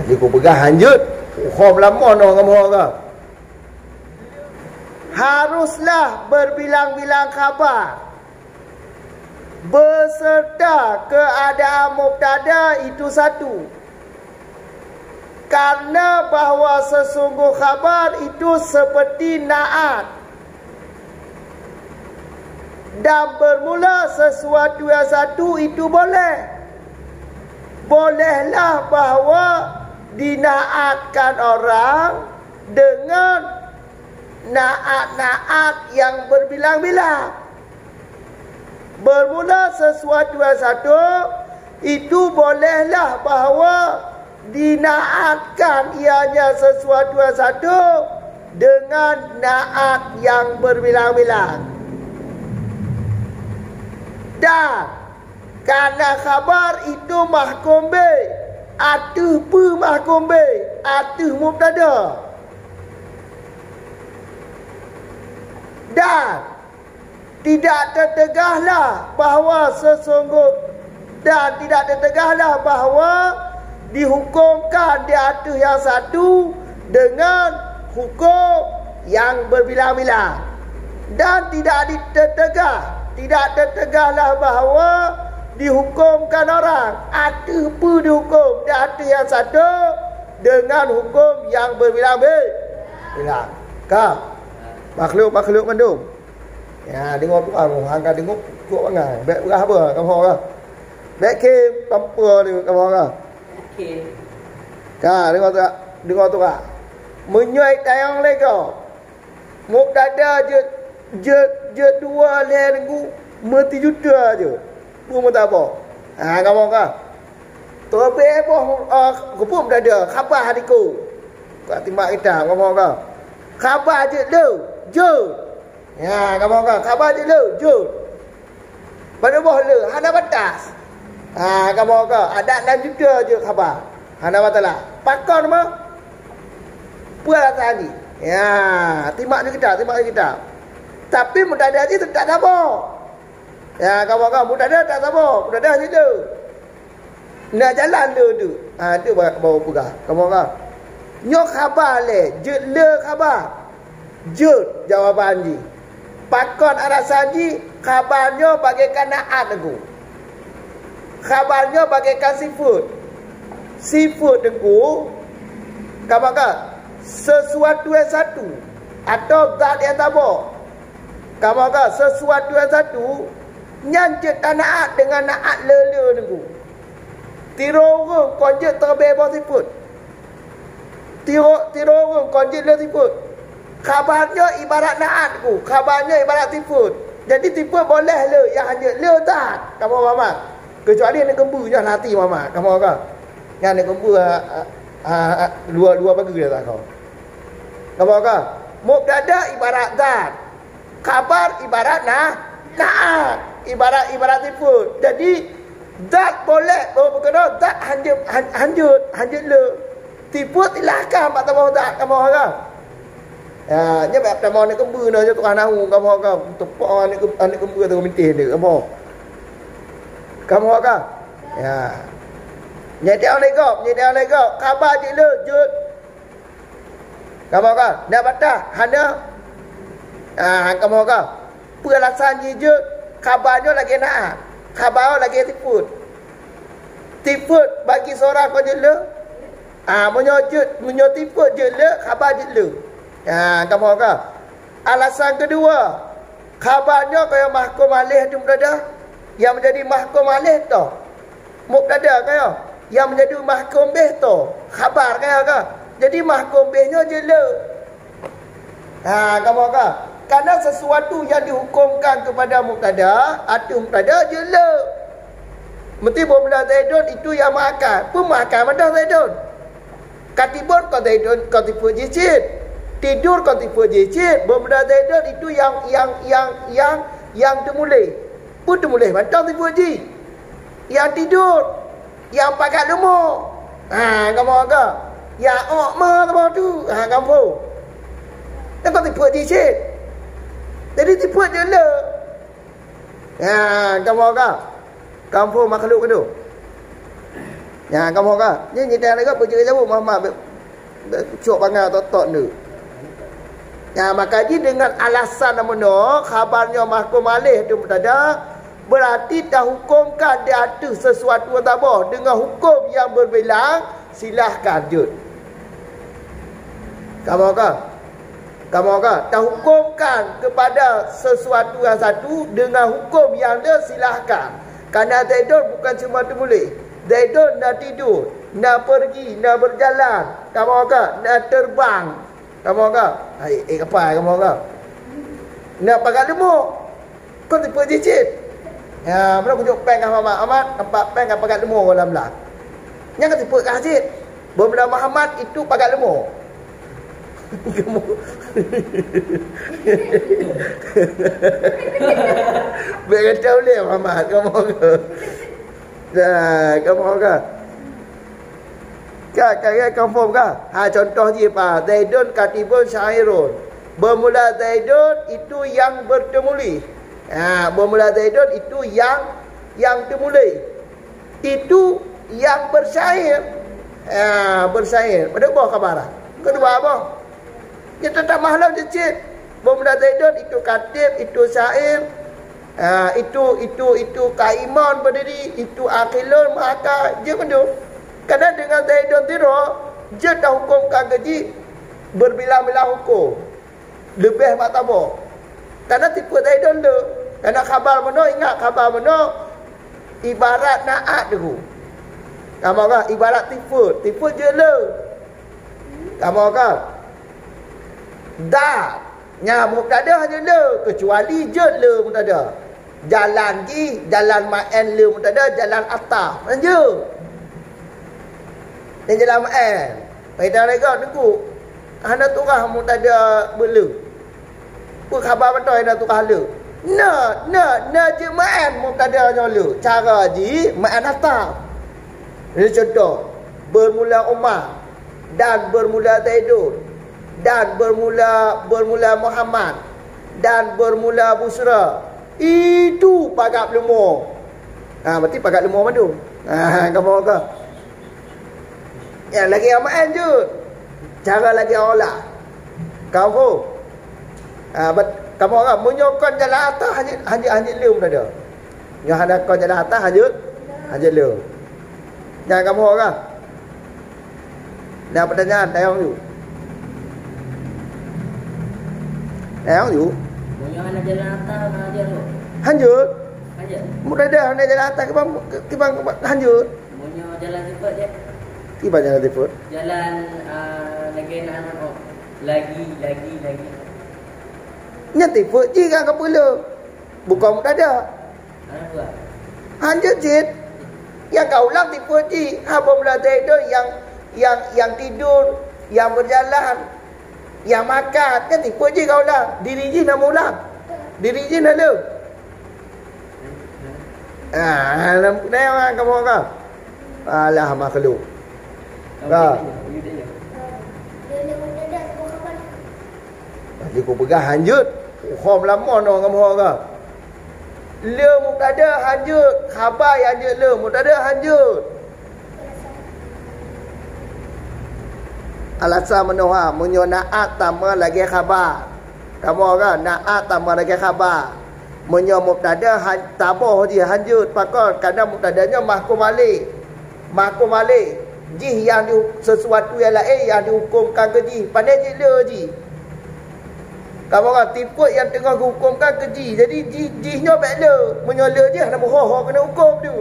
Ni ku pegah lanjut. Khom lama no kamu ke? Haruslah berbilang-bilang khabar beserta keadaan mubtada itu satu. Karena bahawa sesungguh khabar itu seperti na'at dan bermula sesuatu yang satu itu boleh. Bolehlah bahawa dinaatkan orang dengan naat-naat yang berbilang-bilang. Bermula sesuatu yang satu itu bolehlah bahawa dinaatkan ianya sesuatu yang satu dengan naat yang berbilang-bilang. Dan kerana khabar itu mahkum bih, atuh pu mahkum bih, atuh mubtada. Dan tidak tertegahlah bahawa bahawa dihukumkan di atas yang satu dengan hukum yang berbilang-bilang. Dan tidak tertegahlah bahawa dihukumkan orang atas pu dihukum di atas yang satu dengan hukum yang berbilang-bilang. Kau makhluk mendung. Ya, tengok tu kamu, angkat tengok kuat bangai. Baik berah apa kamu orang? Baik ke tanpa ni kamu orang? Okey. Ka, tengok tu kak. Menyuai tayang lego. Mubtada je 2 minggu mati juta aje. Pun tak apa. Ha, kamu orang. Terbe apa kupu mubtada khabar hariku. Kak timbak kita kamu orang. Khabar je lu. Je. Ya, kamu kan khabar je lu, je. Pada bawah lu, hana batas. Ha, kamu kan ada 6 juta je khabar. Hana batala. Pakon mah. Puas tadi. Ya, timak je kita. Tapi mudada je tak apa. Ya, kamu kan mudada tak apa. Mudada je lu. Nak jalan tu. Ha, tu bawa pegah. Kamu kan. Nyok khabar le, je le khabar. Je jawapan ji. Pakon alasan ji, khabarnya bagaikan naat aku. Khabarnya bagaikan sifat. Sifat aku, kamu kan, sesuatu yang satu atau zat yang sama. Kamu kan, sesuatu yang satu nyanjut naat dengan naat le aku. Tirorung konjek terbebas sifat. Tirorung konjek le sifat. Khabarnya ibarat naatku, khabarnya ibarat tifut. Jadi tifut boleh le, yang hanya le tak. Kamu faham? Kecuali nak gembu je hati mama. Kamu kan? Yang nak gembu luar bagi dia tak kau. Kamu kan? Mubtada ibarat zat. Khabar ibarat naat. Ibarat tifut. Jadi zat boleh, berkena zat hanya le. Tifut ilahkan pak tahu zat kamu kan? Ya, nyaแบบแต่มอนี่ก็มือเนาะตัวนาหูก็พอก็ตัวปอนี่ก็อันนี้ก็มือตัวมันเตะนี่ก็พอก็พอก็ya nya diaอะไรก็khabar je le jutก็พอก็dah batah hanaก็พอก็pelasan je jut khabarnya lagi naat khabar lagi tifut bagi seorang kau je le menyotiput je le khabar je le. Ya, kamu kan? Alasan kedua, khabarnya kaya mahkum alih tu mubtada, yang menjadi mahkum alih tu mubtada kaya, yang menjadi mahkum bih tu khabar kaya kan? Jadi mahkum bihnya je le. Ha, kamu kan? Karena sesuatu yang dihukumkan kepada mubtada atau mubtada je le. Mesti benda Zaidun itu yang makan, pemakan benda Zaidun. Katibun kau Zaidun kau tipu jicit. Tidur kau tipu jicit, benda Zaidun itu yang termulai. Pun termulai macam tipu ji. Yang tidur, yang pakai lemuk. Ha, kamu agak. Yang okma tu. Ha, kamu. Dan kau tipu jicit. Jadi tipu je le. Ha, kamu agak. Kamu makhluk tu. Ya, kamu kan? Ni kita lagi berjaya jauh Muhammad cuk bangal totok ni. Ya, maka ji dengan alasan namanya khabarnya mahkum alih tu mutada berarti dah hukumkan dia ada sesuatu tabah dengan hukum yang berbeza, silahkan jud. Kamu kan? Kamu kan? Dah hukumkan kepada sesuatu yang satu dengan hukum yang dia, silahkan. Kerana tidur bukan cuma tu boleh. Tidur nak tidur, nak pergi, nak berjalan. Kamu kan? Nak terbang. Kamu kan? Apa kamu kan? Nak pakai lemuk. Kau tipu cicit. Ya, mana kunjuk pen kan Muhammad? Amat nampak pen kan pakai lemuk dalam belah. Yang kan tipu kasih. Bermula Muhammad itu pakai lemuk. Kamu berkata boleh Muhammad. Kamu ke? Dah, kamu ke? Kaya confirm ke? Contoh je pak. Zaidun katibun syairun. Bermula Zaidun itu yang bertemuli. Bermula Zaidun itu yang temuli. Itu yang bersyair. Bersyair. Pada bawah kabar. Kedua apa? Dia tetap mahlam cicit. Bermula Zaidun itu katib, itu syair, itu kaiman berdiri, itu akilun maka dia mendu. Kerana dengan Zaidun tiro, dia dah hukumkan gaji berbilang-bilang hukum. Lebih martabat. Kerana tipu Zaidun tu. Kerana khabar mana, ingat khabar mana ibarat naat tu. Kamu kan ibarat tipu, tipu je le. Kamu kan dah nyamuk tak ada hanya le, kecuali je le pun tak ada. Jalan ji, jalan ma'en le pun tak ada, jalan atas je. Dan jalan ma'en. Kita mereka tengok, hana turah pun tak ada bela. Pun khabar betul hana turah le. Nak je ma'en pun tak ada nyala. Cara ji, ma'en atas. Ini contoh, bermula Umar dan bermula Zaidun dan bermula Muhammad dan bermula Busra. Itu pagat lemur. Berarti pagat lemur madu. Kamu ke? Ya, lagi amaan je. Cara lagi olah. Kamu. Kamu kan menyokong jalan atas hanya lem tak ada. Yang ada kau jalan atas hanya lem. Jangan kamu kan? Dah pertanyaan tayang tu. Tayang tu. Munyo ana jalan atas aja tu. Hanjut. Aja. Mudah dah ana jalan atas kebang hanjut. Munyo jalan cepat je. Tiba jalan cepat. Jalan lagi nak lagi. Nya cepat je kan kepala. Bukan mudah dah. Ana buat. Hanjut je. Yang kau ulang tipu je. Haba mula tidur yang tidur, yang berjalan, yang makan, kan tipu je kau ulang. Diri je nak ulang. Diri je nak lu. Dah orang kamu kan. Alah makhluk. Kau. Jadi kau pegang hanjut. Khom lama no kamu kan. Le mubtada hanjut, khabar yang hanjut le mubtada hanjut. Alasan menoha munyo naat tambah lagi khabar. Kamu kan naat tambah lagi khabar. Munyo mubtada tambah je hanjut pakon kerana mubtadanya mahkum alaih. Mahkum alaih jih yang sesuatu yang lain yang dihukumkan ke jih. Pandai je le jih. Kamu kan tipu yang tengah hukumkan keji. Jadi jihnya baiklah. Menyola je nak berhoho kena hukum tu.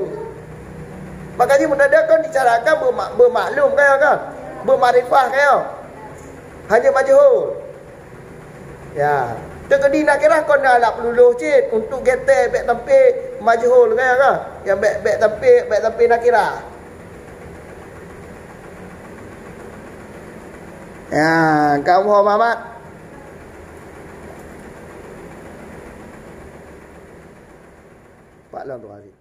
Makanya mubtada kan dicarakan bermaklum kan? Bermakrifah kan? Hanya majhul. Ya. Terkedi nak kira kau nak peluluh cik untuk getar baik tampil majhul kan? Yang baik tampil nak kira. Ya, kamu Muhammad Pak Long tu hari.